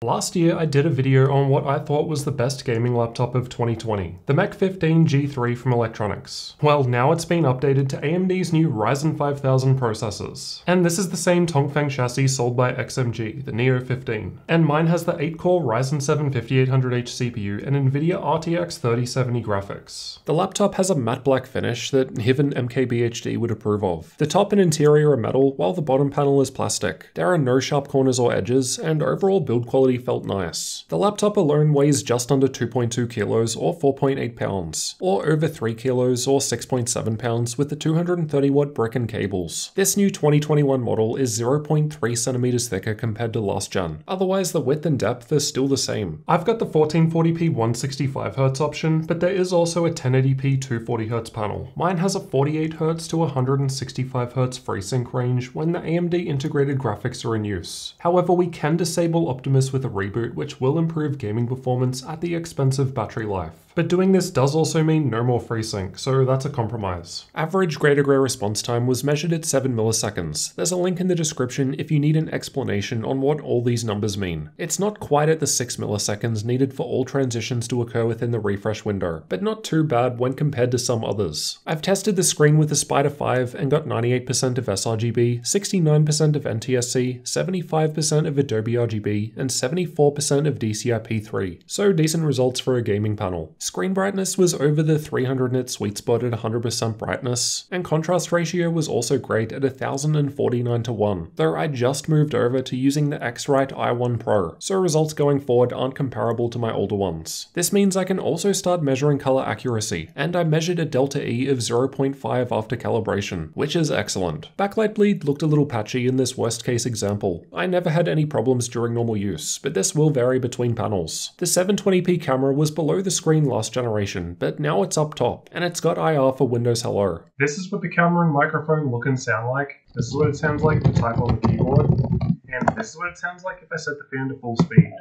Last year, I did a video on what I thought was the best gaming laptop of 2020, the Mech 15 G3 from Electronics. Well, now it's been updated to AMD's new Ryzen 5000 processors. And this is the same Tongfeng chassis sold by XMG, the Neo 15. And mine has the 8-core Ryzen 7 5800H CPU and NVIDIA RTX 3070 graphics. The laptop has a matte black finish that even MKBHD would approve of. The top and interior are metal, while the bottom panel is plastic. There are no sharp corners or edges, and overall build quality felt nice. The laptop alone weighs just under 2.2 kilos or 4.8 pounds, or over 3 kilos or 6.7 pounds with the 230 watt brick and cables. This new 2021 model is 0.3 centimeters thicker compared to last gen. Otherwise, the width and depth are still the same. I've got the 1440p 165Hz option, but there is also a 1080p 240Hz panel. Mine has a 48Hz to 165Hz FreeSync range when the AMD integrated graphics are in use. However, we can disable Optimus with a reboot, which will improve gaming performance at the expense of battery life. But doing this does also mean no more FreeSync, so that's a compromise. Average gray-to-gray response time was measured at 7 milliseconds. There's a link in the description if you need an explanation on what all these numbers mean. It's not quite at the 6 milliseconds needed for all transitions to occur within the refresh window, but not too bad when compared to some others. I've tested the screen with the Spider 5 and got 98% of sRGB, 69% of NTSC, 75% of Adobe RGB, and 74% of DCI-P3, so decent results for a gaming panel. Screen brightness was over the 300 nit sweet spot at 100% brightness, and contrast ratio was also great at 1049:1, though I just moved over to using the X-Rite i1 Pro, so results going forward aren't comparable to my older ones. This means I can also start measuring color accuracy, and I measured a delta E of 0.5 after calibration, which is excellent. Backlight bleed looked a little patchy in this worst case example. I never had any problems during normal use, but this will vary between panels. The 720p camera was below the screen last generation, but now it's up top, and it's got IR for Windows Hello. This is what the camera and microphone look and sound like. This is what it sounds like to type on the keyboard, and this is what it sounds like if I set the fan to full speed.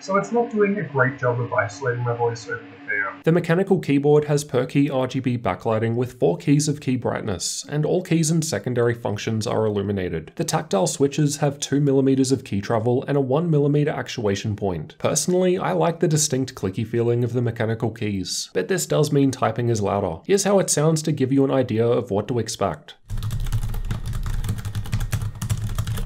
So it's not doing a great job of isolating my voice over the fan. The mechanical keyboard has per key RGB backlighting with 4 keys of key brightness, and all keys and secondary functions are illuminated. The tactile switches have 2mm of key travel and a 1mm actuation point. Personally, I like the distinct clicky feeling of the mechanical keys, but this does mean typing is louder. Here's how it sounds to give you an idea of what to expect.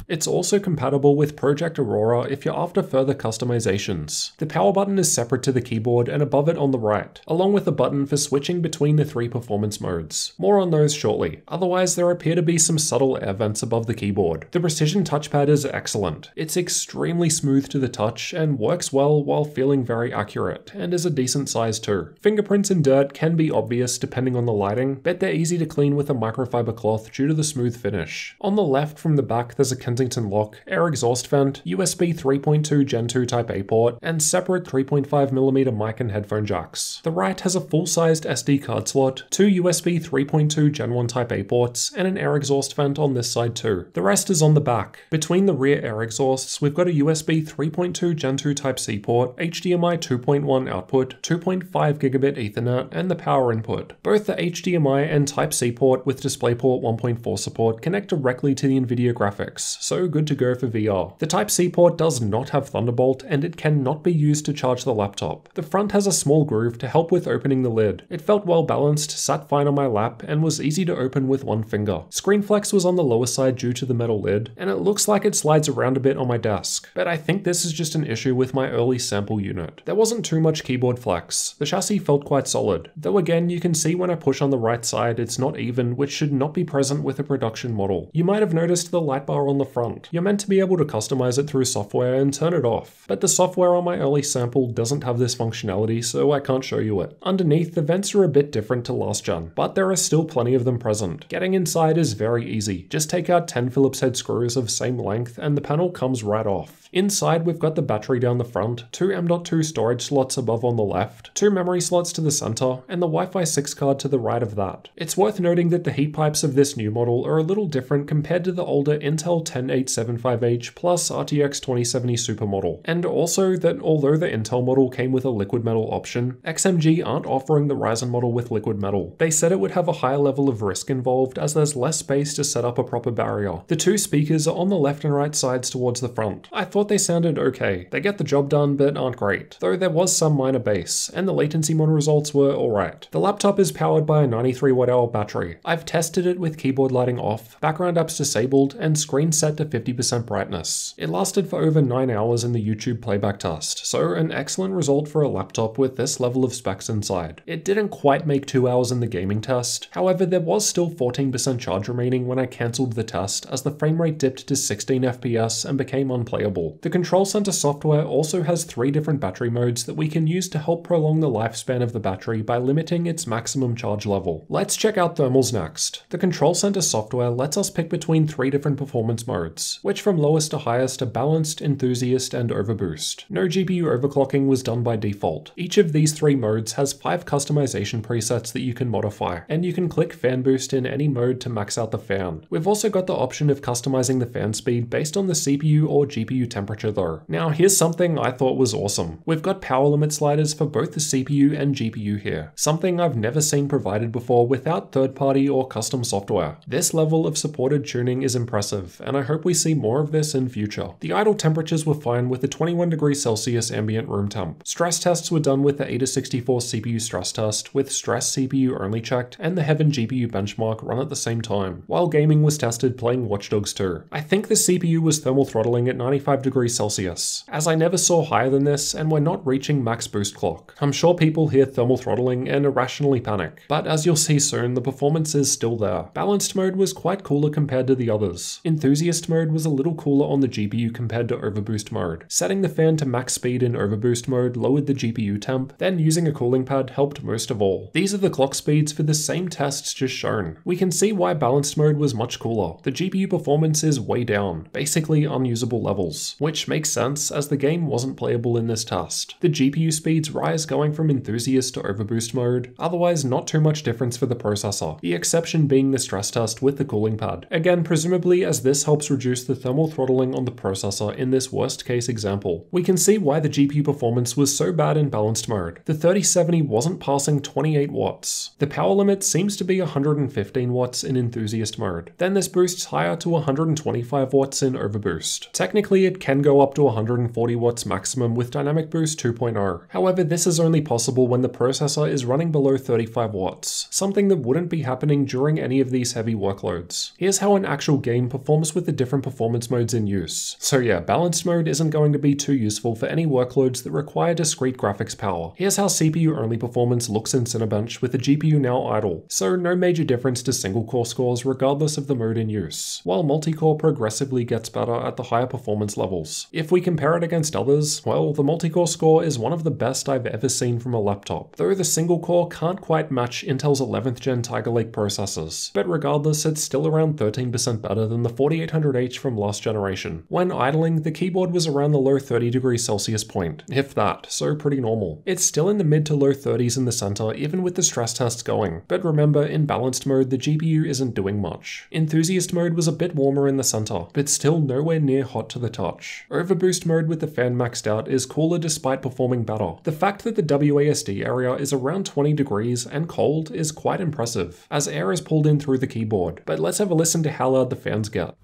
It's also compatible with Project Aurora if you're after further customizations. The power button is separate to the keyboard and above it on the right, along with a button for switching between the 3 performance modes. More on those shortly. Otherwise, there appear to be some subtle air vents above the keyboard. The precision touchpad is excellent. It's extremely smooth to the touch and works well while feeling very accurate, and is a decent size too. Fingerprints and dirt can be obvious depending on the lighting, but they're easy to clean with a microfiber cloth due to the smooth finish. On the left from the back there's a Kensington lock, air exhaust vent, USB 3.2 Gen 2 Type A port, and separate 3.5mm mic and headphone jacks. The right has a full-sized SD card slot, 2 USB 3.2 Gen 1 Type A ports, and an air exhaust vent on this side too. The rest is on the back. Between the rear air exhausts, we've got a USB 3.2 Gen 2 Type C port, HDMI 2.1 output, 2.5 gigabit Ethernet, and the power input. Both the HDMI and Type C port with DisplayPort 1.4 support connect directly to the NVIDIA graphics, so good to go for VR. The Type-C port does not have Thunderbolt, and it cannot be used to charge the laptop. The front has a small groove to help with opening the lid. It felt well balanced, sat fine on my lap, and was easy to open with one finger. Screen flex was on the lower side due to the metal lid, and it looks like it slides around a bit on my desk, but I think this is just an issue with my early sample unit. There wasn't too much keyboard flex. The chassis felt quite solid, though again you can see when I push on the right side it's not even, which should not be present with a production model. You might have noticed the light bar on the front. You're meant to be able to customize it through software and turn it off, but the software on my early sample doesn't have this functionality, so I can't show you it. Underneath, the vents are a bit different to last gen, but there are still plenty of them present. Getting inside is very easy. Just take out 10 Phillips head screws of same length and the panel comes right off. Inside, we've got the battery down the front, 2 M.2 storage slots above on the left, 2 memory slots to the center, and the Wi-Fi 6 card to the right of that. It's worth noting that the heat pipes of this new model are a little different compared to the older Intel 10 Zen 875H plus RTX 2070 supermodel. And also that although the Intel model came with a liquid metal option, XMG aren't offering the Ryzen model with liquid metal. They said it would have a higher level of risk involved as there's less space to set up a proper barrier. The two speakers are on the left and right sides towards the front. I thought they sounded okay. They get the job done but aren't great, though there was some minor bass, and the latency monitor results were alright. The laptop is powered by a 93 Wh battery. I've tested it with keyboard lighting off, background apps disabled, and screen set to 50% brightness. It lasted for over 9 hours in the YouTube playback test, so an excellent result for a laptop with this level of specs inside. It didn't quite make 2 hours in the gaming test, however there was still 14% charge remaining when I cancelled the test as the frame rate dipped to 16 FPS and became unplayable. The Control Center software also has 3 different battery modes that we can use to help prolong the lifespan of the battery by limiting its maximum charge level. Let's check out thermals next. The Control Center software lets us pick between 3 different performance modes, which from lowest to highest are balanced, enthusiast, and overboost. No GPU overclocking was done by default. Each of these 3 modes has 5 customization presets that you can modify, and you can click fan boost in any mode to max out the fan. We've also got the option of customizing the fan speed based on the CPU or GPU temperature though. Now here's something I thought was awesome. We've got power limit sliders for both the CPU and GPU here, something I've never seen provided before without third-party or custom software. This level of supported tuning is impressive, and I hope we see more of this in future. The idle temperatures were fine with the 21 degrees Celsius ambient room temp. Stress tests were done with the AIDA64 CPU stress test, with stress CPU only checked, and the Heaven GPU benchmark run at the same time, while gaming was tested playing Watch Dogs 2. I think the CPU was thermal throttling at 95 degrees Celsius, as I never saw higher than this and we're not reaching max boost clock. I'm sure people hear thermal throttling and irrationally panic, but as you'll see soon, the performance is still there. Balanced mode was quite cooler compared to the others. Enthusiast mode was a little cooler on the GPU compared to overboost mode. Setting the fan to max speed in overboost mode lowered the GPU temp, then using a cooling pad helped most of all. These are the clock speeds for the same tests just shown. We can see why balanced mode was much cooler. The GPU performance is way down, basically unusable levels, which makes sense as the game wasn't playable in this test. The GPU speeds rise going from enthusiast to overboost mode, otherwise not too much difference for the processor, the exception being the stress test with the cooling pad. Again, presumably as this helps reduce the thermal throttling on the processor in this worst case example. We can see why the GPU performance was so bad in balanced mode. The 3070 wasn't passing 28 watts. The power limit seems to be 115 watts in enthusiast mode. Then this boosts higher to 125 watts in overboost. Technically it can go up to 140 watts maximum with Dynamic Boost 2.0. However, this is only possible when the processor is running below 35 watts, something that wouldn't be happening during any of these heavy workloads. Here's how an actual game performs with the different performance modes in use. So yeah, balanced mode isn't going to be too useful for any workloads that require discrete graphics power. Here's how CPU only performance looks in Cinebench with the GPU now idle, so no major difference to single core scores regardless of the mode in use, while multi-core progressively gets better at the higher performance levels. If we compare it against others, well, the multi-core score is one of the best I've ever seen from a laptop, though the single core can't quite match Intel's 11th gen Tiger Lake processors, but regardless it's still around 13% better than the 4800H from last generation. When idling, the keyboard was around the low 30 degrees Celsius point, if that, so pretty normal. It's still in the mid to low 30s in the center even with the stress tests going, but remember in balanced mode the GPU isn't doing much. Enthusiast mode was a bit warmer in the center, but still nowhere near hot to the touch. Overboost mode with the fan maxed out is cooler despite performing better. The fact that the WASD area is around 20 degrees and cold is quite impressive, as air is pulled in through the keyboard, but let's have a listen to how loud the fans get.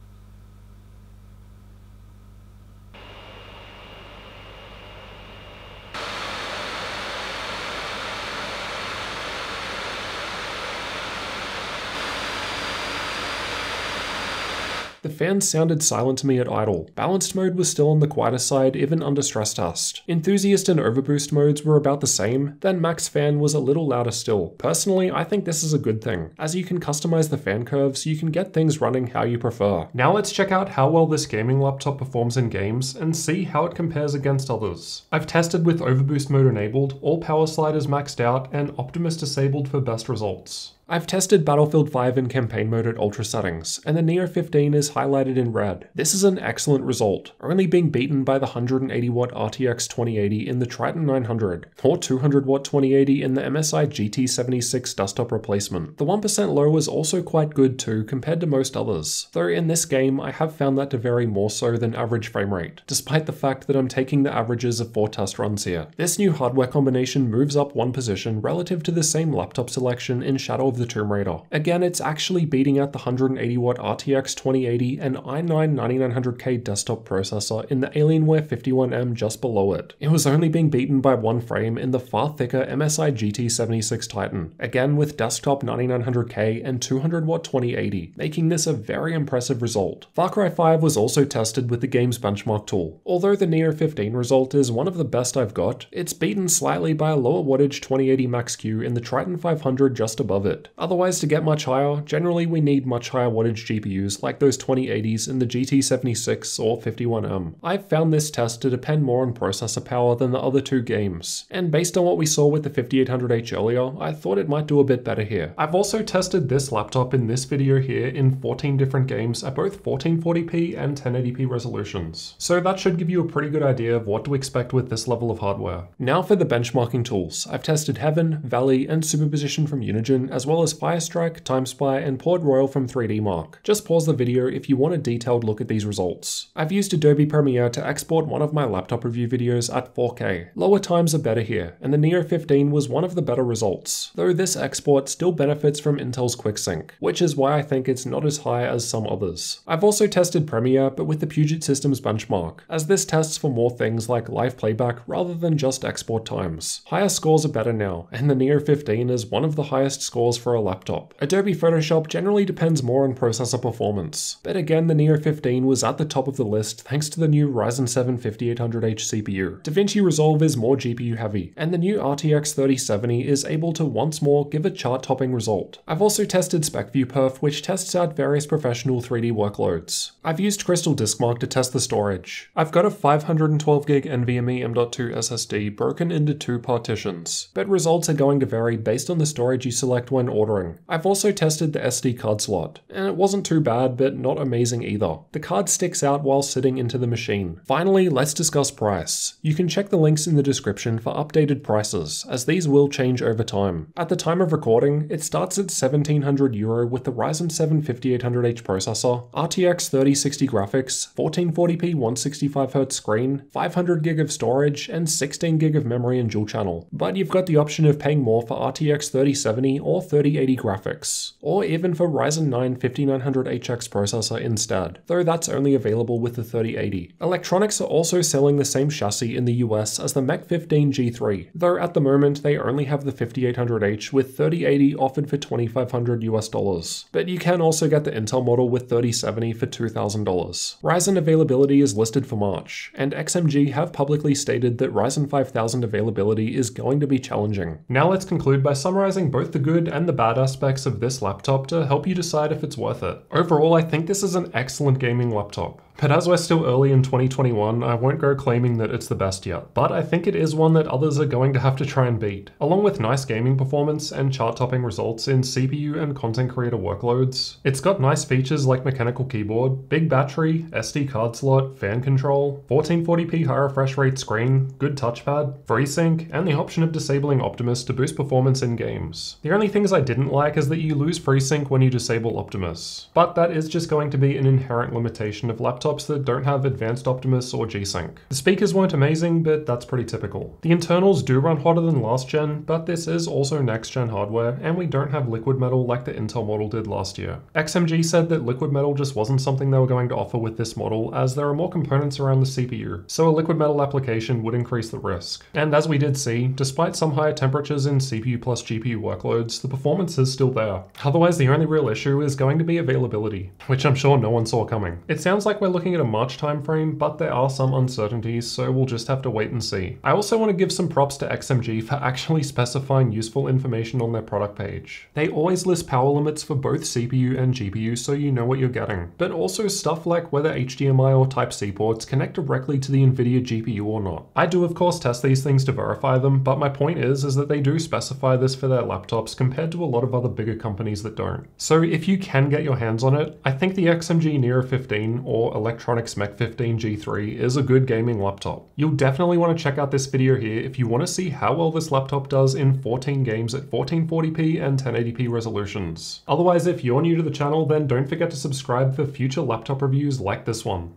The fans sounded silent to me at idle. Balanced mode was still on the quieter side even under stress test. Enthusiast and overboost modes were about the same, then max fan was a little louder still. Personally, I think this is a good thing. As you can customize the fan curves, you can get things running how you prefer. Now let's check out how well this gaming laptop performs in games and see how it compares against others. I've tested with overboost mode enabled, all power sliders maxed out, and Optimus disabled for best results. I've tested Battlefield 5 in campaign mode at ultra settings, and the Neo 15 is highlighted in red. This is an excellent result, only being beaten by the 180W RTX 2080 in the Triton 900, or 200W 2080 in the MSI GT76 desktop replacement. The 1% low is also quite good too compared to most others, though in this game I have found that to vary more so than average frame rate, despite the fact that I'm taking the averages of 4 test runs here. This new hardware combination moves up one position relative to the same laptop selection in Shadow of the Tomb Raider. Again, it's actually beating out the 180W RTX 2080 and i9 9900K desktop processor in the Alienware 51M just below it. It was only being beaten by one frame in the far thicker MSI GT76 Titan, again with desktop 9900K and 200W 2080, making this a very impressive result. Far Cry 5 was also tested with the game's benchmark tool. Although the Neo 15 result is one of the best I've got, it's beaten slightly by a lower wattage 2080 Max-Q in the Triton 500 just above it. Otherwise, to get much higher, generally we need much higher wattage GPUs like those 2080s in the GT76 or 51M. I've found this test to depend more on processor power than the other two games, and based on what we saw with the 5800H earlier, I thought it might do a bit better here. I've also tested this laptop in this video here in 14 different games at both 1440p and 1080p resolutions, so that should give you a pretty good idea of what to expect with this level of hardware. Now for the benchmarking tools. I've tested Heaven, Valley, and Superposition from Unigine, as well as Firestrike, TimeSpy, and Port Royal from 3D Mark. Just pause the video if you want a detailed look at these results. I've used Adobe Premiere to export one of my laptop review videos at 4K. Lower times are better here, and the Neo 15 was one of the better results, though this export still benefits from Intel's QuickSync, which is why I think it's not as high as some others. I've also tested Premiere, but with the Puget Systems benchmark, as this tests for more things like live playback rather than just export times. Higher scores are better now, and the Neo 15 is one of the highest scores for a laptop. Adobe Photoshop generally depends more on processor performance, but again the Neo 15 was at the top of the list thanks to the new Ryzen 7 5800H CPU. DaVinci Resolve is more GPU heavy, and the new RTX 3070 is able to once more give a chart-topping result. I've also tested SpecViewPerf, which tests out various professional 3D workloads. I've used Crystal DiskMark to test the storage. I've got a 512GB NVMe M.2 SSD broken into 2 partitions, but results are going to vary based on the storage you select when ordering. I've also tested the SD card slot, and it wasn't too bad, but not amazing either. The card sticks out while sitting into the machine. Finally, let's discuss price. You can check the links in the description for updated prices, as these will change over time. At the time of recording, it starts at €1,700 with the Ryzen 7 5800H processor, RTX 3060 graphics, 1440p 165Hz screen, 500GB of storage, and 16GB of memory and dual channel. But you've got the option of paying more for RTX 3070 or 3080 graphics, or even for Ryzen 9 5900HX processor instead, though that's only available with the 3080. Electronics are also selling the same chassis in the US as the Mech 15 G3, though at the moment they only have the 5800H with 3080 offered for $2,500 but you can also get the Intel model with 3070 for $2,000. Ryzen availability is listed for March, and XMG have publicly stated that Ryzen 5000 availability is going to be challenging. Now let's conclude by summarizing both the good and the bad aspects of this laptop to help you decide if it's worth it. Overall, I think this is an excellent gaming laptop. But as we're still early in 2021, I won't go claiming that it's the best yet. But I think it is one that others are going to have to try and beat. Along with nice gaming performance and chart-topping results in CPU and content creator workloads, it's got nice features like mechanical keyboard, big battery, SD card slot, fan control, 1440p high refresh rate screen, good touchpad, FreeSync, and the option of disabling Optimus to boost performance in games. The only things I didn't like is that you lose FreeSync when you disable Optimus. But that is just going to be an inherent limitation of laptops that don't have advanced Optimus or G-Sync. The speakers weren't amazing, but that's pretty typical. The internals do run hotter than last gen, but this is also next gen hardware, and we don't have liquid metal like the Intel model did last year. XMG said that liquid metal just wasn't something they were going to offer with this model, as there are more components around the CPU, so a liquid metal application would increase the risk. And as we did see, despite some higher temperatures in CPU plus GPU workloads, the performance is still there. Otherwise, the only real issue is going to be availability, which I'm sure no one saw coming. It sounds like we're looking at a March timeframe, but there are some uncertainties, so we'll just have to wait and see. I also want to give some props to XMG for actually specifying useful information on their product page. They always list power limits for both CPU and GPU so you know what you're getting, but also stuff like whether HDMI or Type-C ports connect directly to the NVIDIA GPU or not. I do of course test these things to verify them, but my point is that they do specify this for their laptops compared to a lot of other bigger companies that don't. So if you can get your hands on it, I think the XMG Neo 15 or Electronics Mech 15 G3 is a good gaming laptop. You'll definitely want to check out this video here if you want to see how well this laptop does in 14 games at 1440p and 1080p resolutions. Otherwise, if you're new to the channel, then don't forget to subscribe for future laptop reviews like this one.